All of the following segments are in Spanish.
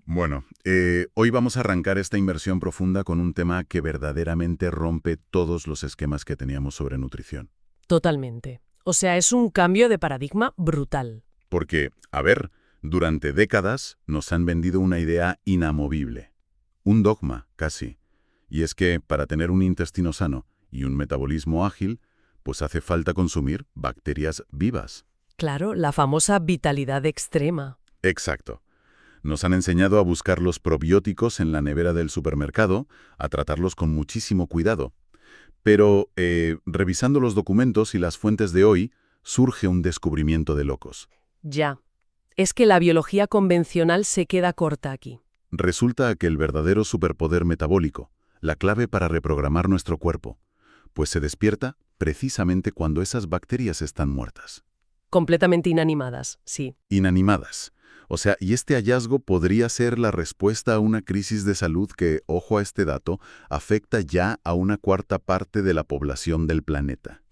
Bueno, hoy vamos a arrancar esta inmersión profunda con un tema que verdaderamente rompe todos los esquemas que teníamos sobre nutrición. Totalmente. O sea, es un cambio de paradigma brutal. Porque, a ver, durante décadas nos han vendido una idea inamovible. Un dogma, casi. Y es que para tener un intestino sano y un metabolismo ágil, pues hace falta consumir bacterias vivas. Claro, la famosa vitalidad extrema. Exacto. Nos han enseñado a buscar los probióticos en la nevera del supermercado, a tratarlos con muchísimo cuidado. Pero, revisando los documentos y las fuentes de hoy, surge un descubrimiento de locos. Ya. Es que la biología convencional se queda corta aquí. Resulta que el verdadero superpoder metabólico, la clave para reprogramar nuestro cuerpo, pues se despierta precisamente cuando esas bacterias están muertas, Completamente inanimadas, sí. inanimadas. O sea, y este hallazgo podría ser la respuesta a una crisis de salud que, ojo a este dato, afecta ya a una cuarta parte de la población del planeta.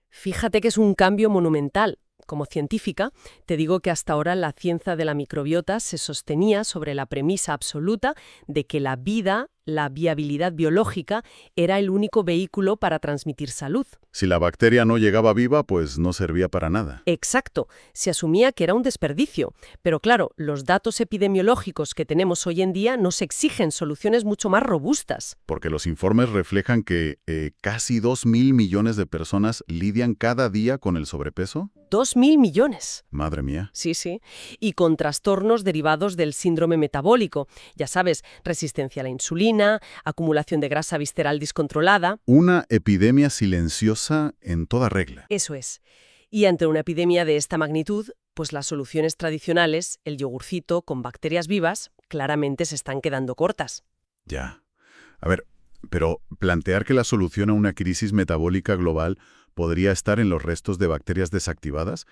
Fíjate que es un cambio monumental. Como científica, te digo que hasta ahora la ciencia de la microbiota se sostenía sobre la premisa absoluta de que la vida, la viabilidad biológica, era el único vehículo para transmitir salud. Si la bacteria no llegaba viva, pues no servía para nada. Exacto, se asumía que era un desperdicio, pero claro, los datos epidemiológicos que tenemos hoy en día nos exigen soluciones mucho más robustas. Porque los informes reflejan que casi 2.000 millones de personas lidian cada día con el sobrepeso. 2.000 millones. Madre mía. Sí, sí. Y con trastornos derivados del síndrome metabólico. Ya sabes, resistencia a la insulina, acumulación de grasa visceral descontrolada. Una epidemia silenciosa en toda regla. Eso es. Y ante una epidemia de esta magnitud, pues las soluciones tradicionales, el yogurcito con bacterias vivas, claramente se están quedando cortas. Ya. A ver, pero plantear que la solución a una crisis metabólica global podría estar en los restos de bacterias desactivadas,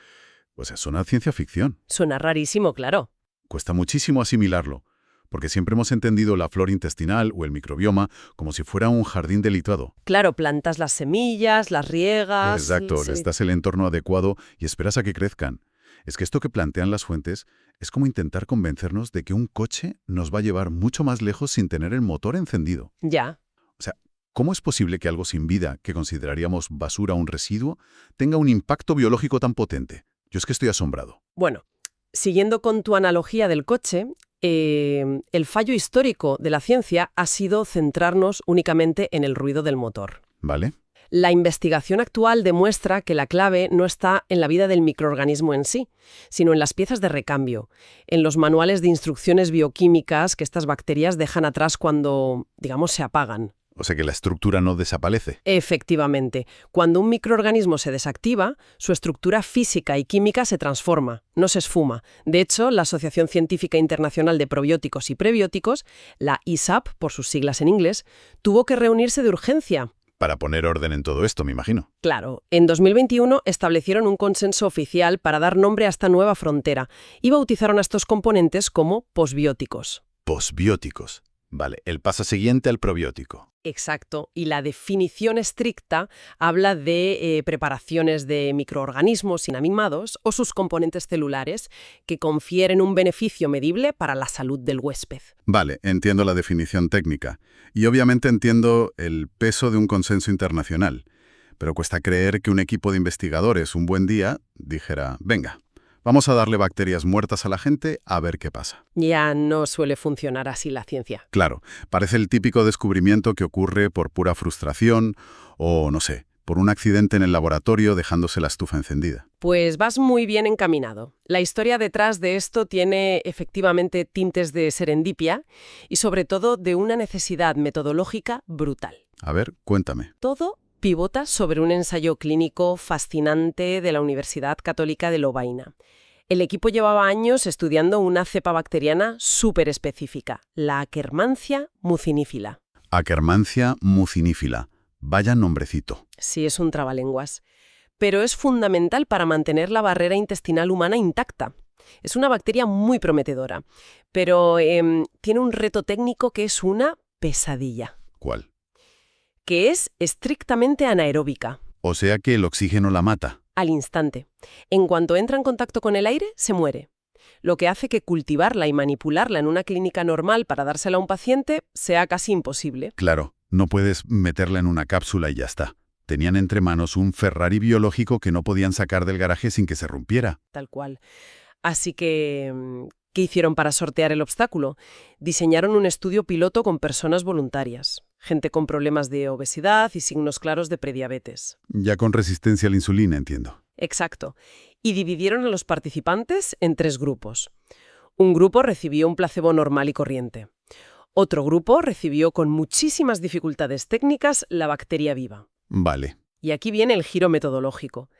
pues es una ciencia ficción. Suena rarísimo, claro. Cuesta muchísimo asimilarlo, porque siempre hemos entendido la flora intestinal o el microbioma como si fuera un jardín delicado. Claro, plantas las semillas, las riegas... Exacto, les das el entorno adecuado y esperas a que crezcan. Es que esto que plantean las fuentes es como intentar convencernos de que un coche nos va a llevar mucho más lejos sin tener el motor encendido. Ya. O sea, ¿cómo es posible que algo sin vida, que consideraríamos basura o un residuo, tenga un impacto biológico tan potente? Yo es que estoy asombrado. Bueno, siguiendo con tu analogía del coche, el fallo histórico de la ciencia ha sido centrarnos únicamente en el ruido del motor. ¿Vale? La investigación actual demuestra que la clave no está en la vida del microorganismo en sí, sino en las piezas de recambio, en los manuales de instrucciones bioquímicas que estas bacterias dejan atrás cuando, digamos, se apagan. O sea que la estructura no desaparece. Efectivamente, cuando un microorganismo se desactiva, su estructura física y química se transforma, no se esfuma. De hecho, la Asociación Científica Internacional de Probióticos y Prebióticos, la ISAP, por sus siglas en inglés, tuvo que reunirse de urgencia. Para poner orden en todo esto, me imagino. Claro, en 2021 establecieron un consenso oficial para dar nombre a esta nueva frontera y bautizaron a estos componentes como posbióticos. Posbióticos. Vale, el paso siguiente al probiótico. Exacto, y la definición estricta habla de preparaciones de microorganismos inanimados o sus componentes celulares que confieren un beneficio medible para la salud del huésped. Vale, entiendo la definición técnica. Y obviamente entiendo el peso de un consenso internacional. Pero cuesta creer que un equipo de investigadores un buen día dijera, venga, vamos a darle bacterias muertas a la gente a ver qué pasa. Ya no suele funcionar así la ciencia. Claro, parece el típico descubrimiento que ocurre por pura frustración o, no sé, por un accidente en el laboratorio dejándose la estufa encendida. Pues vas muy bien encaminado. La historia detrás de esto tiene efectivamente tintes de serendipia y sobre todo de una necesidad metodológica brutal. A ver, cuéntame. Todo pivota sobre un ensayo clínico fascinante de la Universidad Católica de Lovaina. El equipo llevaba años estudiando una cepa bacteriana súper específica, la Akkermansia mucinífila. Akkermansia mucinífila. Vaya nombrecito. Sí, es un trabalenguas. Pero es fundamental para mantener la barrera intestinal humana intacta. Es una bacteria muy prometedora, pero tiene un reto técnico que es una pesadilla. ¿Cuál? Que es estrictamente anaeróbica. O sea que el oxígeno la mata. Al instante. En cuanto entra en contacto con el aire, se muere. lo que hace que cultivarla y manipularla en una clínica normal para dársela a un paciente sea casi imposible. Claro, no puedes meterla en una cápsula y ya está. Tenían entre manos un Ferrari biológico que no podían sacar del garaje sin que se rompiera. Tal cual. Así que, ¿qué hicieron para sortear el obstáculo? Diseñaron un estudio piloto con personas voluntarias, gente con problemas de obesidad y signos claros de prediabetes. Ya con resistencia a la insulina, entiendo. Exacto. Y dividieron a los participantes en 3 grupos. Un grupo recibió un placebo normal y corriente. Otro grupo recibió con muchísimas dificultades técnicas la bacteria viva. Vale. Y aquí viene el giro metodológico.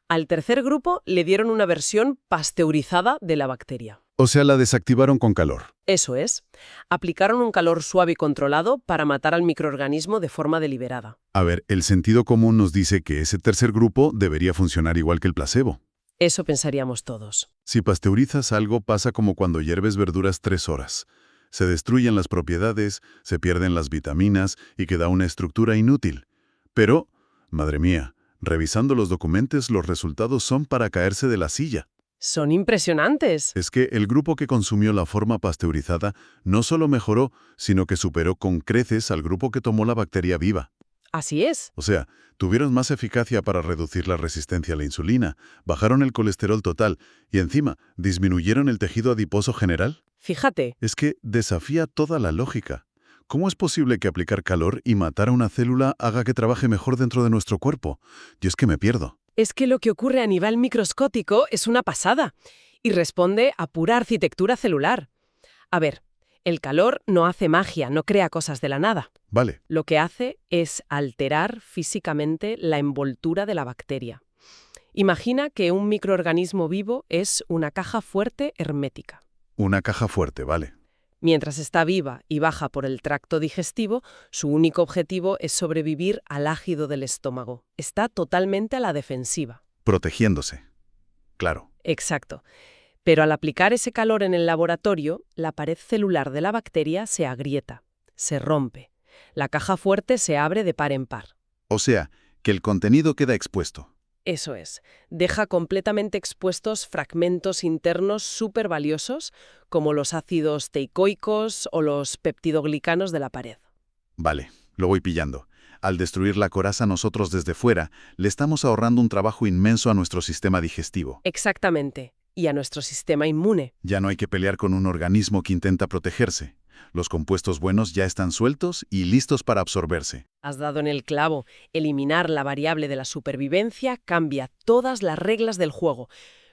Al tercer grupo le dieron una versión pasteurizada de la bacteria. O sea, la desactivaron con calor. Eso es. Aplicaron un calor suave y controlado para matar al microorganismo de forma deliberada. A ver, el sentido común nos dice que ese tercer grupo debería funcionar igual que el placebo. Eso pensaríamos todos. Si pasteurizas algo, pasa como cuando hierves verduras 3 horas. Se destruyen las propiedades, se pierden las vitaminas y queda una estructura inútil. Pero, madre mía, revisando los documentos, los resultados son para caerse de la silla. Son impresionantes. Es que el grupo que consumió la forma pasteurizada no solo mejoró, sino que superó con creces al grupo que tomó la bacteria viva. Así es. O sea, tuvieron más eficacia para reducir la resistencia a la insulina, bajaron el colesterol total y encima disminuyeron el tejido adiposo general. Fíjate. Es que desafía toda la lógica. ¿Cómo es posible que aplicar calor y matar a una célula haga que trabaje mejor dentro de nuestro cuerpo? Yo es que me pierdo. Es que lo que ocurre a nivel microscópico es una pasada y responde a pura arquitectura celular. A ver, el calor no hace magia, no crea cosas de la nada. Vale. Lo que hace es alterar físicamente la envoltura de la bacteria. Imagina que un microorganismo vivo es una caja fuerte hermética. Una caja fuerte, vale. Mientras está viva y baja por el tracto digestivo, su único objetivo es sobrevivir al ácido del estómago. Está totalmente a la defensiva. Protegiéndose. Claro. Exacto. Pero al aplicar ese calor en el laboratorio, la pared celular de la bacteria se agrieta, se rompe. La caja fuerte se abre de par en par. O sea, que el contenido queda expuesto. Eso es. Deja completamente expuestos fragmentos internos súper valiosos, como los ácidos teicoicos o los peptidoglicanos de la pared. Vale, lo voy pillando. Al destruir la coraza nosotros desde fuera, le estamos ahorrando un trabajo inmenso a nuestro sistema digestivo. Exactamente. Y a nuestro sistema inmune. Ya no hay que pelear con un organismo que intenta protegerse. Los compuestos buenos ya están sueltos y listos para absorberse. Has dado en el clavo. Eliminar la variable de la supervivencia cambia todas las reglas del juego.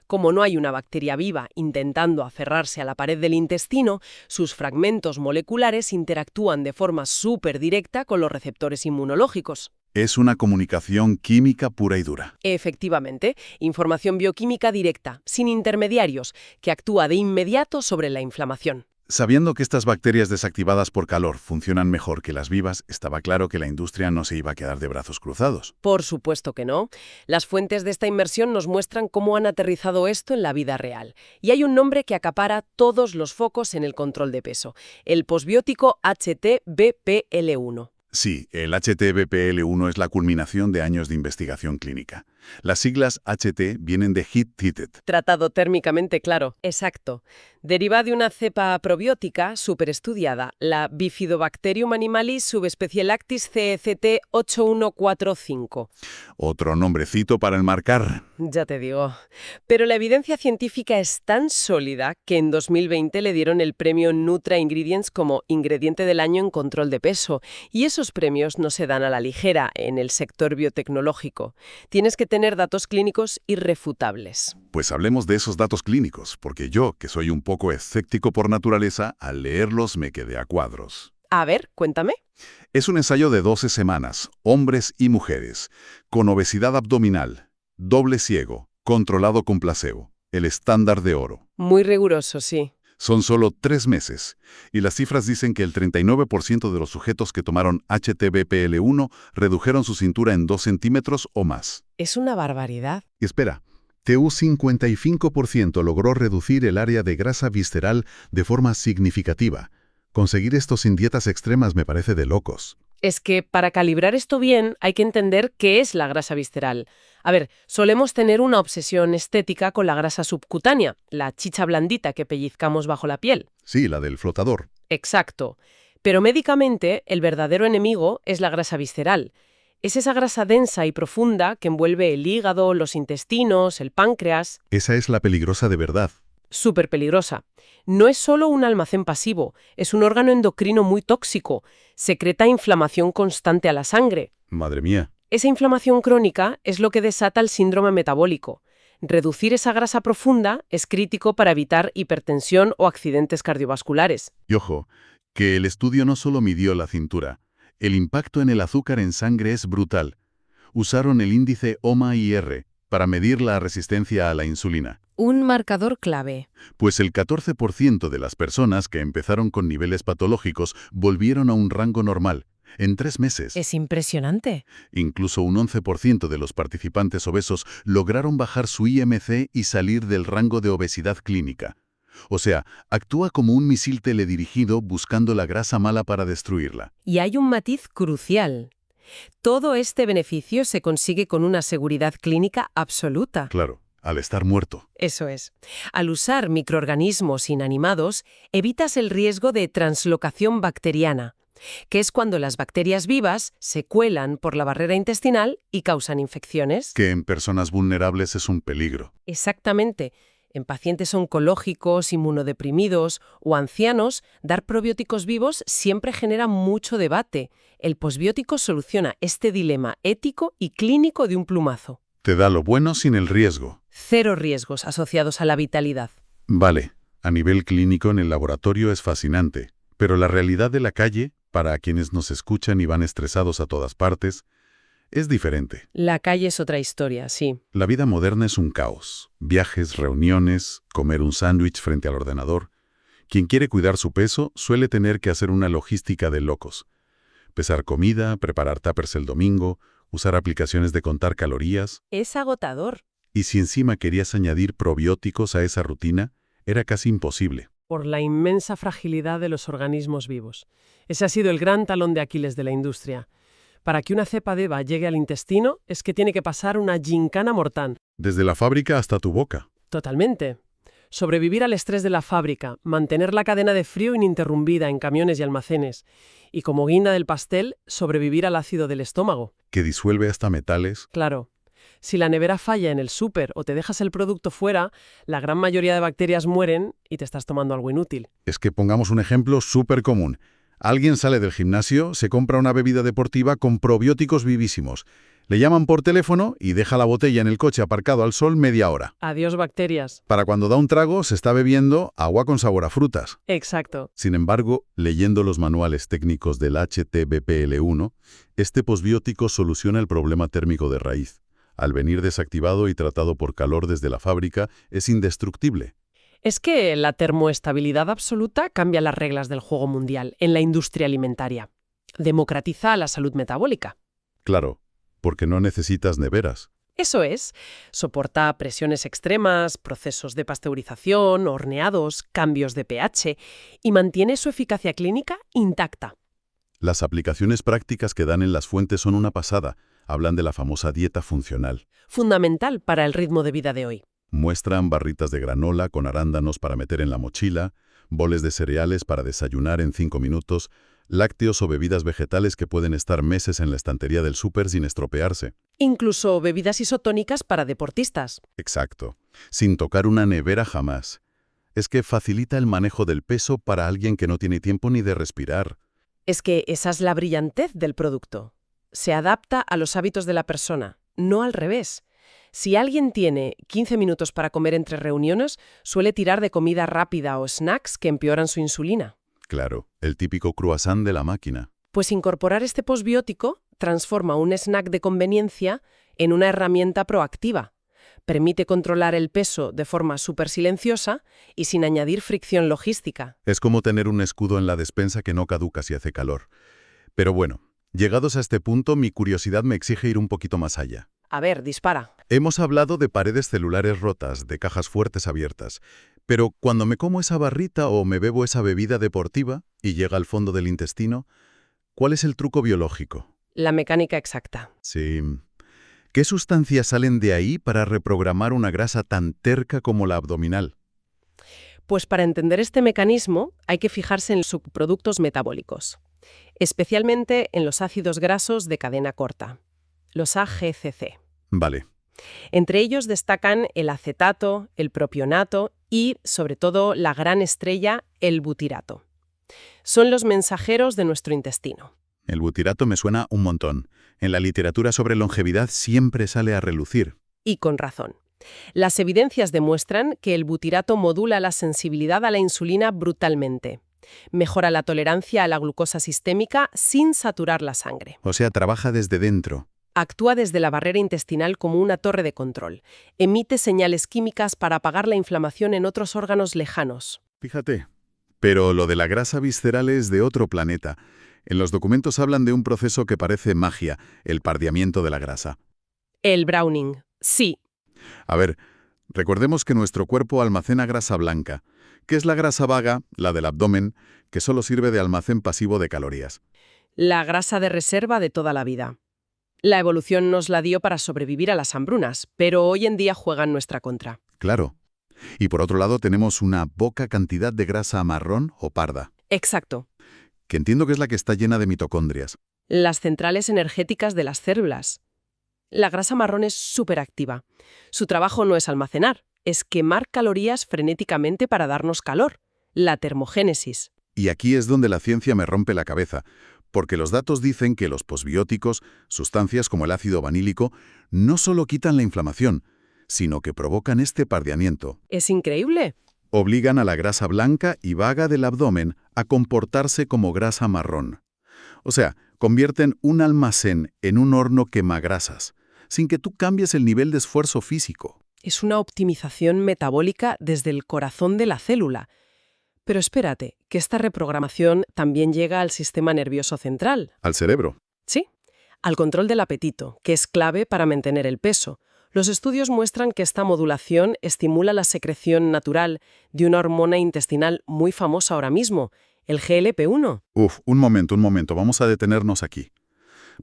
Como no hay una bacteria viva intentando aferrarse a la pared del intestino, sus fragmentos moleculares interactúan de forma súper directa con los receptores inmunológicos. Es una comunicación química pura y dura. Efectivamente, información bioquímica directa, sin intermediarios, que actúa de inmediato sobre la inflamación. Sabiendo que estas bacterias desactivadas por calor funcionan mejor que las vivas, estaba claro que la industria no se iba a quedar de brazos cruzados. Por supuesto que no. Las fuentes de esta inmersión nos muestran cómo han aterrizado esto en la vida real. Y hay un nombre que acapara todos los focos en el control de peso, el posbiótico HTBPL1. Sí, el HTBPL1 es la culminación de años de investigación clínica. Las siglas HT vienen de Heat Treated. Tratado térmicamente claro. Exacto. Deriva de una cepa probiótica superestudiada, la Bifidobacterium animalis subespecie lactis CECT 8145. Otro nombrecito para enmarcar. Ya te digo. Pero la evidencia científica es tan sólida que en 2020 le dieron el premio Nutra Ingredients como ingrediente del año en control de peso. Y esos premios no se dan a la ligera en el sector biotecnológico. Tienes que tener datos clínicos irrefutables. Pues hablemos de esos datos clínicos, porque yo, que soy un poco escéptico por naturaleza, al leerlos me quedé a cuadros. A ver, cuéntame. Es un ensayo de 12 semanas, hombres y mujeres, con obesidad abdominal, doble ciego, controlado con placebo, el estándar de oro. Muy riguroso, sí. Son solo 3 meses, y las cifras dicen que el 39% de los sujetos que tomaron HTBPL1 redujeron su cintura en 2 centímetros o más. Es una barbaridad. Y espera, TU55% logró reducir el área de grasa visceral de forma significativa. Conseguir esto sin dietas extremas me parece de locos. Es que para calibrar esto bien hay que entender qué es la grasa visceral. A ver, solemos tener una obsesión estética con la grasa subcutánea, la chicha blandita que pellizcamos bajo la piel. Sí, la del flotador. Exacto. Pero médicamente, el verdadero enemigo es la grasa visceral. Es esa grasa densa y profunda que envuelve el hígado, los intestinos, el páncreas. Esa es la peligrosa de verdad. Súper peligrosa. No es solo un almacén pasivo, es un órgano endocrino muy tóxico. Secreta inflamación constante a la sangre. Madre mía. Esa inflamación crónica es lo que desata el síndrome metabólico. Reducir esa grasa profunda es crítico para evitar hipertensión o accidentes cardiovasculares. Y ojo, que el estudio no solo midió la cintura. El impacto en el azúcar en sangre es brutal. Usaron el índice OMA-IR para medir la resistencia a la insulina. Un marcador clave. Pues el 14% de las personas que empezaron con niveles patológicos volvieron a un rango normal, en 3 meses. Es impresionante. Incluso un 11% de los participantes obesos lograron bajar su IMC y salir del rango de obesidad clínica. O sea, actúa como un misil teledirigido buscando la grasa mala para destruirla. Y hay un matiz crucial. Todo este beneficio se consigue con una seguridad clínica absoluta. Claro, al estar muerto. Eso es. Al usar microorganismos inanimados, evitas el riesgo de translocación bacteriana, que es cuando las bacterias vivas se cuelan por la barrera intestinal y causan infecciones. Que en personas vulnerables es un peligro. Exactamente. En pacientes oncológicos, inmunodeprimidos o ancianos, dar probióticos vivos siempre genera mucho debate. El posbiótico soluciona este dilema ético y clínico de un plumazo. Te da lo bueno sin el riesgo. 0 riesgos asociados a la vitalidad. Vale, a nivel clínico en el laboratorio es fascinante, pero la realidad de la calle, para quienes nos escuchan y van estresados a todas partes, es diferente. La calle es otra historia, sí. La vida moderna es un caos. Viajes, reuniones, comer un sándwich frente al ordenador. Quien quiere cuidar su peso suele tener que hacer una logística de locos. Pesar comida, preparar tuppers el domingo, usar aplicaciones de contar calorías. Es agotador. Y si encima querías añadir probióticos a esa rutina, era casi imposible. Por la inmensa fragilidad de los organismos vivos. Ese ha sido el gran talón de Aquiles de la industria. Para que una cepa de EVA llegue al intestino es que tiene que pasar una gincana mortal. Desde la fábrica hasta tu boca. Totalmente. Sobrevivir al estrés de la fábrica, mantener la cadena de frío ininterrumpida en camiones y almacenes, y como guinda del pastel, sobrevivir al ácido del estómago. Que disuelve hasta metales. Claro. Si la nevera falla en el súper o te dejas el producto fuera, la gran mayoría de bacterias mueren y te estás tomando algo inútil. Es que pongamos un ejemplo súper común. Alguien sale del gimnasio, se compra una bebida deportiva con probióticos vivísimos. Le llaman por teléfono y deja la botella en el coche aparcado al sol media hora. Adiós bacterias. Para cuando da un trago, se está bebiendo agua con sabor a frutas. Exacto. Sin embargo, leyendo los manuales técnicos del HTBPL1, este posbiótico soluciona el problema térmico de raíz. Al venir desactivado y tratado por calor desde la fábrica, es indestructible. Es que la termoestabilidad absoluta cambia las reglas del juego mundial en la industria alimentaria. Democratiza la salud metabólica. Claro, porque no necesitas neveras. Eso es, soporta presiones extremas, procesos de pasteurización, horneados, cambios de pH y mantiene su eficacia clínica intacta. Las aplicaciones prácticas que dan en las fuentes son una pasada. Hablan de la famosa dieta funcional. Fundamental para el ritmo de vida de hoy. Muestran barritas de granola con arándanos para meter en la mochila, boles de cereales para desayunar en 5 minutos, lácteos o bebidas vegetales que pueden estar meses en la estantería del súper sin estropearse. Incluso bebidas isotónicas para deportistas. Exacto. Sin tocar una nevera jamás. Es que facilita el manejo del peso para alguien que no tiene tiempo ni de respirar. Es que esa es la brillantez del producto. Se adapta a los hábitos de la persona, no al revés. Si alguien tiene 15 minutos para comer entre reuniones, suele tirar de comida rápida o snacks que empeoran su insulina. Claro, el típico croissant de la máquina. Pues incorporar este posbiótico transforma un snack de conveniencia en una herramienta proactiva. Permite controlar el peso de forma súper silenciosa y sin añadir fricción logística. Es como tener un escudo en la despensa que no caduca si hace calor. Pero bueno, llegados a este punto, mi curiosidad me exige ir un poquito más allá. A ver, dispara. Hemos hablado de paredes celulares rotas, de cajas fuertes abiertas, pero cuando me como esa barrita o me bebo esa bebida deportiva y llega al fondo del intestino, ¿Cuál es el truco biológico? La mecánica exacta. Sí. ¿Qué sustancias salen de ahí para reprogramar una grasa tan terca como la abdominal? Pues para entender este mecanismo hay que fijarse en los subproductos metabólicos, especialmente en los ácidos grasos de cadena corta, los AGCC. Vale. Entre ellos destacan el acetato, el propionato y, sobre todo, la gran estrella, el butirato. Son los mensajeros de nuestro intestino. El butirato me suena un montón. En la literatura sobre longevidad siempre sale a relucir. Y con razón. Las evidencias demuestran que el butirato modula la sensibilidad a la insulina brutalmente. Mejora la tolerancia a la glucosa sistémica sin saturar la sangre. O sea, trabaja desde dentro. Actúa desde la barrera intestinal como una torre de control. Emite señales químicas para apagar la inflamación en otros órganos lejanos. Fíjate. Pero lo de la grasa visceral es de otro planeta. En los documentos hablan de un proceso que parece magia, el pardiamiento de la grasa. El browning. Sí. A ver, recordemos que nuestro cuerpo almacena grasa blanca, que es la grasa vaga, la del abdomen, que solo sirve de almacén pasivo de calorías. La grasa de reserva de toda la vida. La evolución nos la dio para sobrevivir a las hambrunas, pero hoy en día juega en nuestra contra. Claro. Y por otro lado tenemos una poca cantidad de grasa marrón o parda, Exacto. que entiendo que es la que está llena de mitocondrias. Las centrales energéticas de las células. La grasa marrón es superactiva. Su trabajo no es almacenar, es quemar calorías frenéticamente para darnos calor. La termogénesis. Y aquí es donde la ciencia me rompe la cabeza, porque los datos dicen que los posbióticos, sustancias como el ácido vanílico, no solo quitan la inflamación, sino que provocan este pardiamiento. Es increíble. Obligan a la grasa blanca y vaga del abdomen a comportarse como grasa marrón. O sea, convierten un almacén en un horno quemagrasas, sin que tú cambies el nivel de esfuerzo físico. Es una optimización metabólica desde el corazón de la célula. Pero espérate, que esta reprogramación también llega al sistema nervioso central. Al cerebro. Sí, al control del apetito, que es clave para mantener el peso. Los estudios muestran que esta modulación estimula la secreción natural de una hormona intestinal muy famosa ahora mismo, el GLP-1. Un momento, vamos a detenernos aquí.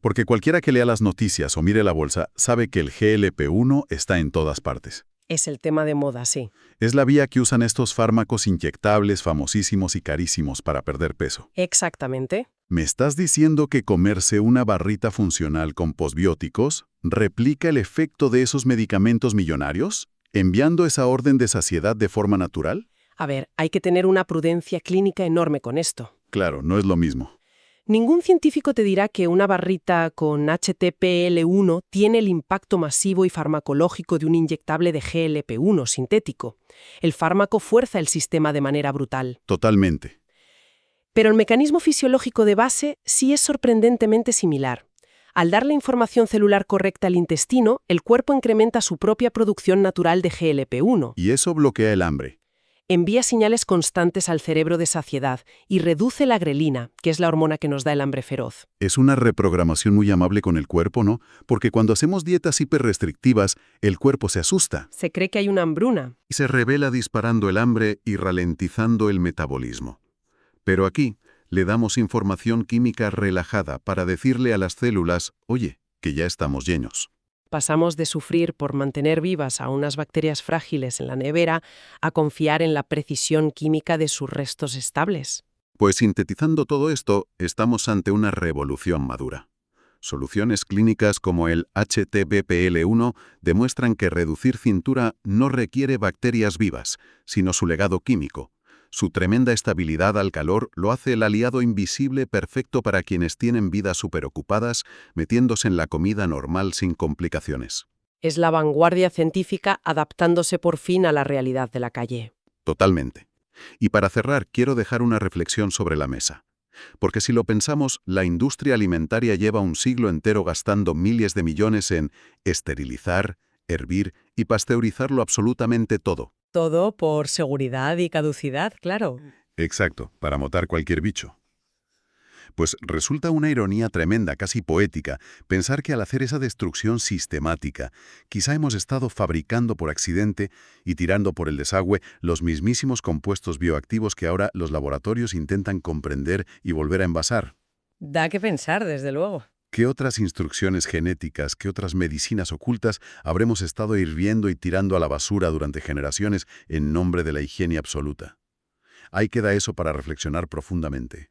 Porque cualquiera que lea las noticias o mire la bolsa sabe que el GLP-1 está en todas partes. Es el tema de moda, sí. Es la vía que usan estos fármacos inyectables famosísimos y carísimos para perder peso. Exactamente. ¿Me estás diciendo que comerse una barrita funcional con posbióticos replica el efecto de esos medicamentos millonarios, enviando esa orden de saciedad de forma natural? A ver, hay que tener una prudencia clínica enorme con esto. Claro, no es lo mismo. Ningún científico te dirá que una barrita con HTPL1 tiene el impacto masivo y farmacológico de un inyectable de GLP-1 sintético. El fármaco fuerza el sistema de manera brutal. Totalmente. Pero el mecanismo fisiológico de base sí es sorprendentemente similar. Al dar la información celular correcta al intestino, el cuerpo incrementa su propia producción natural de GLP-1. Y eso bloquea el hambre. Envía señales constantes al cerebro de saciedad y reduce la grelina, que es la hormona que nos da el hambre feroz. Es una reprogramación muy amable con el cuerpo, ¿no? Porque cuando hacemos dietas hiperrestrictivas, el cuerpo se asusta. Se cree que hay una hambruna. Y se revela disparando el hambre y ralentizando el metabolismo. Pero aquí le damos información química relajada para decirle a las células, oye, que ya estamos llenos. Pasamos de sufrir por mantener vivas a unas bacterias frágiles en la nevera a confiar en la precisión química de sus restos estables. Pues sintetizando todo esto, estamos ante una revolución madura. Soluciones clínicas como el HTBPL1 demuestran que reducir cintura no requiere bacterias vivas, sino su legado químico. Su tremenda estabilidad al calor lo hace el aliado invisible perfecto para quienes tienen vidas superocupadas, metiéndose en la comida normal sin complicaciones. Es la vanguardia científica adaptándose por fin a la realidad de la calle. Totalmente. Y para cerrar, quiero dejar una reflexión sobre la mesa. Porque si lo pensamos, la industria alimentaria lleva un siglo entero gastando miles de millones en esterilizar, hervir y pasteurizarlo absolutamente todo. Todo por seguridad y caducidad, claro. Exacto, para matar cualquier bicho. Pues resulta una ironía tremenda, casi poética, pensar que al hacer esa destrucción sistemática, quizá hemos estado fabricando por accidente y tirando por el desagüe los mismísimos compuestos bioactivos que ahora los laboratorios intentan comprender y volver a envasar. Da que pensar, desde luego. ¿Qué otras instrucciones genéticas, qué otras medicinas ocultas habremos estado hirviendo y tirando a la basura durante generaciones en nombre de la higiene absoluta? Ahí queda eso para reflexionar profundamente.